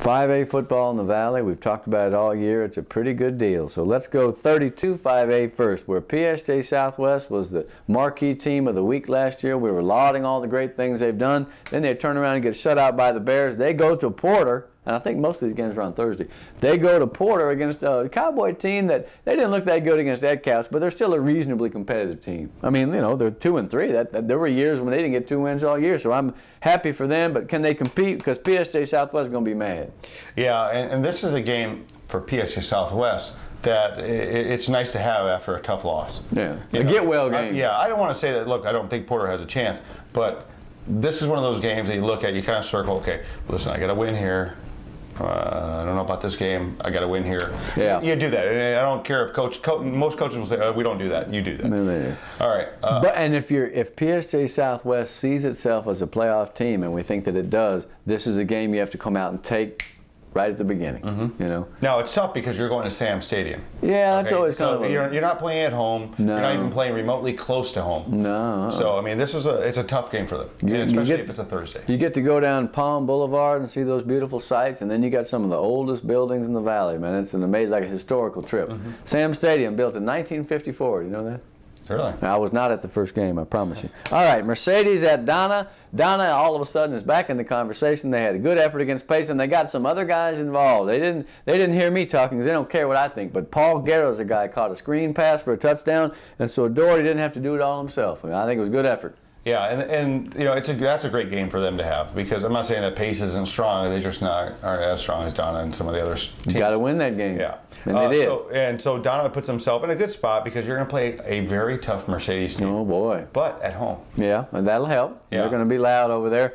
5A football in the Valley, we've talked about it all year. It's a pretty good deal. So let's go 32 5A first, where PSJ Southwest was the marquee team of the week last year. We were lauding all the great things they've done. Then they turn around and get shut out by the Bears. They go to Porter, and I think most of these games are on Thursday. They go to Porter against a Cowboy team that they didn't look that good against Edcouch, but they're still a reasonably competitive team. I mean, you know, they're 2-3. There were years when they didn't get 2 wins all year, so I'm happy for them. But can they compete? Because PSJ Southwest is going to be mad. Yeah, and this is a game for PSJ Southwest that it's nice to have after a tough loss. Yeah, a get-well game. Yeah, I don't want to say that, look, I don't think Porter has a chance, but this is one of those games that you look at, you kind of circle, okay, listen, I got to win here. I don't know about this game. I got to win here. Yeah, you do that. And I don't care if most coaches will say, we don't do that. You do that. No. All right. And if PSJ Southwest sees itself as a playoff team, and we think that it does, this is a game you have to come out and take right at the beginning. You know. Now it's tough because you're going to Sam Stadium. Yeah, that's always kind of. You're not playing at home. No. You're not even playing remotely close to home. No. So I mean, it's a tough game for them, especially if it's a Thursday. You get to go down Palm Boulevard and see those beautiful sights, and then you got some of the oldest buildings in the valley. Man, it's an amazing, like a historical trip. Sam Stadium, built in 1954. You know that? Really? I was not at the first game, I promise you. All right, Mercedes at Donna. Donna all of a sudden is back in the conversation. They had a good effort against Payson. They got some other guys involved. They didn't hear me talking because they don't care what I think. But Paul Garrow's a guy caught a screen pass for a touchdown, and so Doherty didn't have to do it all himself. I mean, I think it was a good effort. Yeah, and you know that's a great game for them to have, because I'm not saying that Pace isn't strong. They just aren't as strong as Donna and some of the other teams. You got to win that game. Yeah, and they did. So Donna puts himself in a good spot because you're going to play a very tough Mercedes team. Oh boy! But at home. Yeah, and that'll help. Yeah. They're going to be loud over there.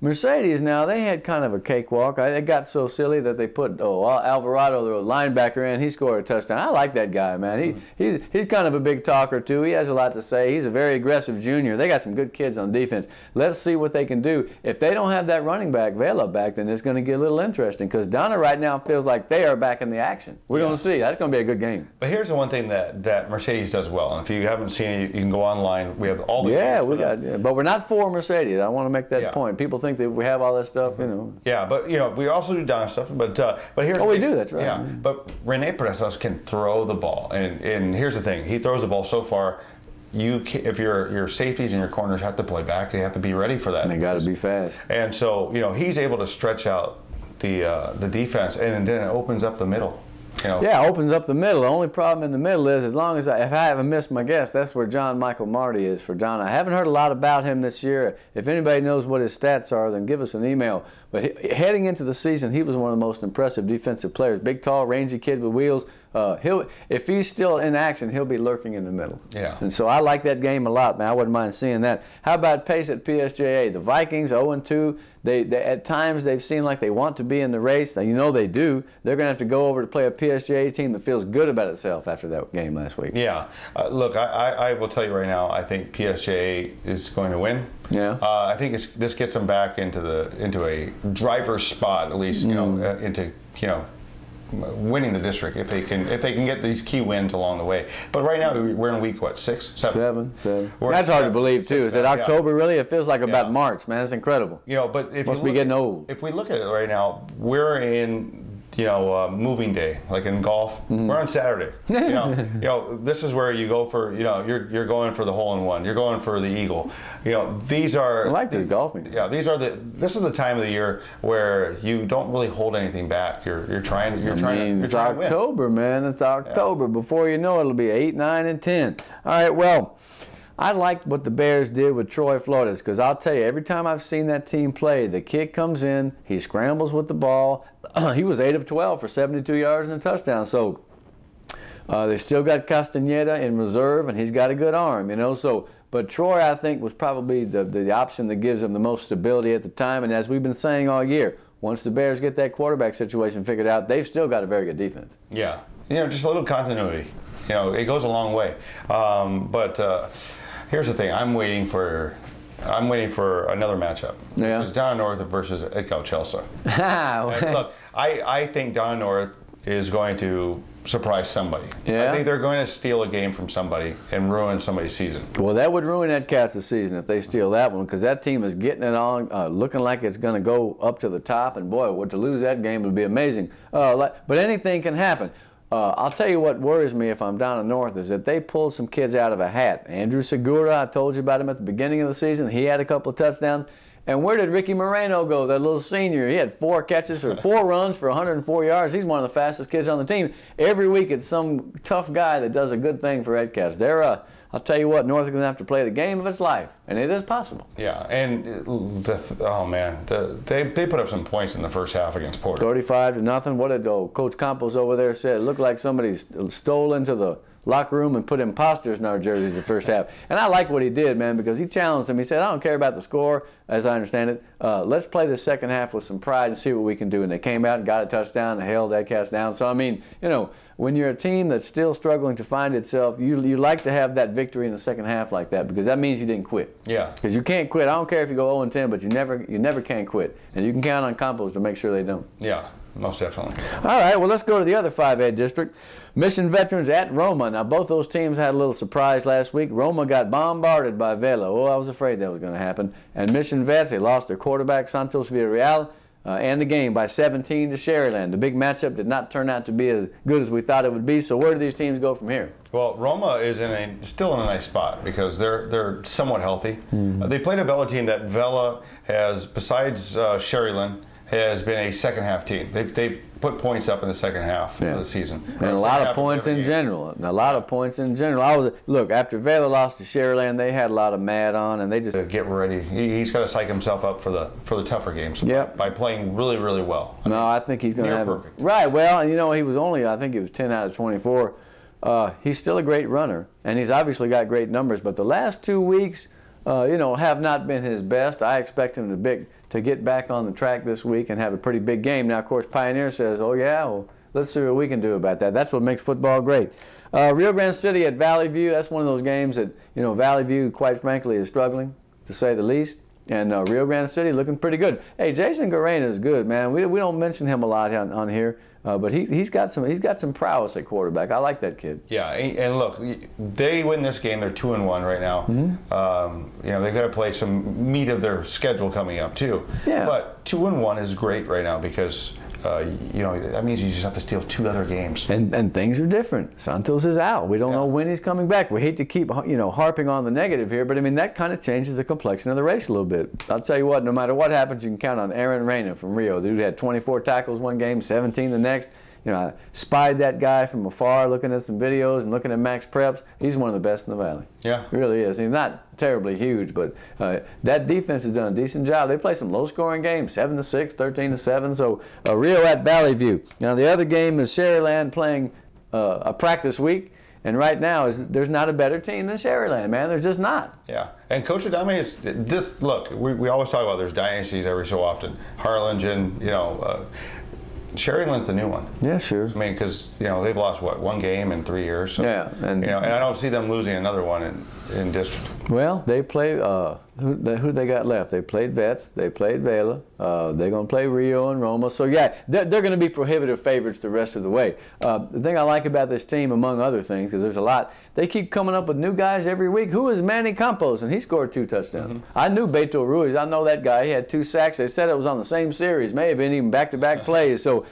Mercedes, now, they had kind of a cakewalk. They got so silly that they put Alvarado, the linebacker, in. He scored a touchdown. I like that guy, man. He's kind of a big talker, too. He has a lot to say. He's a very aggressive junior. They got some good kids on defense. Let's see what they can do. If they don't have that running back, Vela, back, then it's going to get a little interesting, because Donna right now feels like they are back in the action. We're going to see. That's going to be a good game. But here's the one thing that Mercedes does well, and if you haven't seen it, you can go online. We have all the games but we're not for Mercedes. I want to make that point. People think that we have all that stuff, you know. Yeah, but you know, we also do Donna stuff. But here's we do. That's right. Yeah, but Rene Presas can throw the ball, and here's the thing: he throws the ball so far. If your safeties and your corners have to play back, they have to be ready for that. And they got to be fast. And so you know, he's able to stretch out the defense, and then it opens up the middle. You know. Yeah, opens up the middle. The only problem in the middle is, as long as if I haven't missed my guess, that's where John Michael Marty is for Donna. I haven't heard a lot about him this year. If anybody knows what his stats are, then give us an email. But heading into the season, he was one of the most impressive defensive players. Big, tall, rangy kid with wheels. If he's still in action, he'll be lurking in the middle. Yeah. And so I like that game a lot, man. I wouldn't mind seeing that. How about Pace at PSJA? The Vikings 0-2. They at times they've seemed like they want to be in the race. Now, you know they do. They're going to have to go over to play a PSJA team that feels good about itself after that game last week. Yeah. Look, I will tell you right now, I think PSJA is going to win. Yeah. I think this gets them back into a driver's spot, at least, you know, into, you know, winning the district if they can get these key wins along the way. But right now we're in week what, 6, 7? 7. That's hard to believe too. Is it October really? It feels like about March, man. It's incredible. You know, but if must be getting old. If we look at it right now, we're in, you know, moving day, like in golf. We're on Saturday. You know, this is where you go for, you know, you're going for the hole in one. You're going for the eagle. You know, these are. I like this golfing. Yeah, this is the time of the year where you don't really hold anything back. You're trying to It's October, man. It's October. Yeah. Before you know it, it'll be 8, 9, and 10. All right, well, I liked what the Bears did with Troy Flores, because I'll tell you, every time I've seen that team play, the kid comes in, he scrambles with the ball. He was 8 of 12 for 72 yards and a touchdown. So they still got Castaneda in reserve, and he's got a good arm, you know. So, but Troy, I think, was probably the option that gives them the most stability at the time. And as we've been saying all year, once the Bears get that quarterback situation figured out, they've still got a very good defense. Yeah, you know, just a little continuity. You know, it goes a long way. Here's the thing: I'm waiting for another matchup. Yeah. It's Donna North versus Edcouch Chelsea. Look, I think Donna North is going to surprise somebody. Yeah. I think they're going to steal a game from somebody and ruin somebody's season. Well, that would ruin that Cats' season if they steal that one, because that team is getting it on, looking like it's going to go up to the top. And boy, to lose that game would be amazing. But anything can happen. I'll tell you what worries me if I'm down in North is that they pulled some kids out of a hat. Andrew Segura, I told you about him at the beginning of the season. He had a couple of touchdowns. And where did Ricky Moreno go, that little senior? He had 4 catches or 4 runs for 104 yards. He's one of the fastest kids on the team. Every week it's some tough guy that does a good thing for Ed Cats. I'll tell you what, North is going to have to play the game of its life, and it is possible. Yeah, and they put up some points in the first half against Porter. 35-0. What did Coach Campos over there say? It looked like somebody stole into the locker room and put imposters in our jerseys the first half. And I like what he did, man, because he challenged them. He said, I don't care about the score, as I understand it. Let's play the second half with some pride and see what we can do. And they came out and got a touchdown and held that Cats down. So, I mean, when you're a team that's still struggling to find itself, you like to have that victory in the second half like that, because that means you didn't quit. Yeah. Because you can't quit. I don't care if you go 0-10, but you never can quit. And you can count on Campos to make sure they don't. Yeah. Most definitely. All right, well, let's go to the other 5A district. Mission Veterans at Roma. Now, both those teams had a little surprise last week. Roma got bombarded by Vela. Oh, I was afraid that was going to happen. And Mission Vets, they lost their quarterback, Santos Villarreal, and the game by 17 to Sherryland. The big matchup did not turn out to be as good as we thought it would be. So where do these teams go from here? Well, Roma is still in a nice spot because they're somewhat healthy. They played a Vela team that Vela has, besides Sherryland, has been a second half team. They put points up in the second half of the season. And a lot of points in general. Look, after Vela lost to Sherryland, they had a lot of mad on, and they just get ready. He's got to psych himself up for the tougher games. Yep. By playing really, really well. I think he's going to have perfect. Right. Well, he was only, I think he was 10 out of 24. He's still a great runner, and he's obviously got great numbers. But the last 2 weeks, have not been his best. I expect him to get back on the track this week and have a pretty big game. Now, of course, Pioneer says, oh, yeah, well, let's see what we can do about that. That's what makes football great. Rio Grande City at Valley View, that's one of those games that, Valley View, quite frankly, is struggling, to say the least. And Rio Grande City looking pretty good. Hey, Jason Garena is good, man. We don't mention him a lot on here. But he's got some prowess at quarterback. I like that kid. Yeah, and look, they win this game. They're 2-1 right now. They've got to play some meat of their schedule coming up too. Yeah. But 2-1 is great right now because that means you just have to steal 2 other games. And things are different. Santos is out. We don't know when he's coming back. We hate to keep harping on the negative here, but I mean that kind of changes the complexion of the race a little bit. I'll tell you what, no matter what happens, you can count on Aaron Reyna from Rio. The dude had 24 tackles one game, 17 the next. I spied that guy from afar, looking at some videos and looking at Max Preps. He's one of the best in the valley. Yeah, he really is. He's not terribly huge, but that defense has done a decent job. They play some low-scoring games, 7-6, 13-7. So Rio at Valley View. Now the other game is Sherryland playing a practice week, and right now there's not a better team than Sherryland, man. There's just not. Yeah, and Coach Adame is this. Look, we always talk about there's dynasties every so often. Harlingen, Sherryland's the new one. Yeah, sure. I mean, because they've lost one game in 3 years. So, yeah, and I don't see them losing another one in district. Well, they play. Who they got left? They played Vets. They played Vela. They're going to play Rio and Roma. So yeah, they're going to be prohibitive favorites the rest of the way. The thing I like about this team, among other things, because there's a lot, they keep coming up with new guys every week. Who is Manny Campos? And he scored 2 touchdowns. I knew Beto Ruiz. I know that guy. He had 2 sacks. They said it was on the same series. May have been even back-to-back plays. So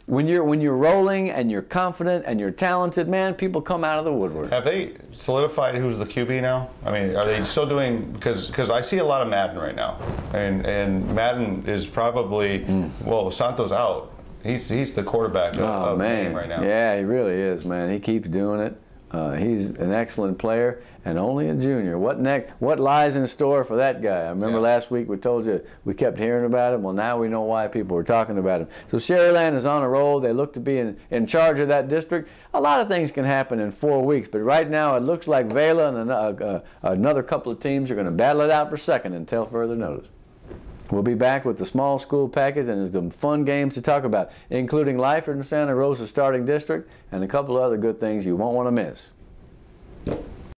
when you're rolling and you're confident and you're talented, man, people come out of the woodwork. Have they solidified who's the QB now? I mean, are they still doing, because I see a lot of Madden right now, and Madden is probably with Santos out, he's the quarterback of the game right now. Yeah, he really is, man. He keeps doing it. He's an excellent player and only a junior. What lies in store for that guy? I remember last week we told you we kept hearing about him. Well, now we know why people were talking about him. So Sherryland is on a roll. They look to be in charge of that district. A lot of things can happen in 4 weeks, but right now it looks like Vela and another couple of teams are going to battle it out for second until further notice. We'll be back with the small school package, and there's some fun games to talk about, including Lyford and Santa Rosa starting district and a couple of other good things you won't want to miss.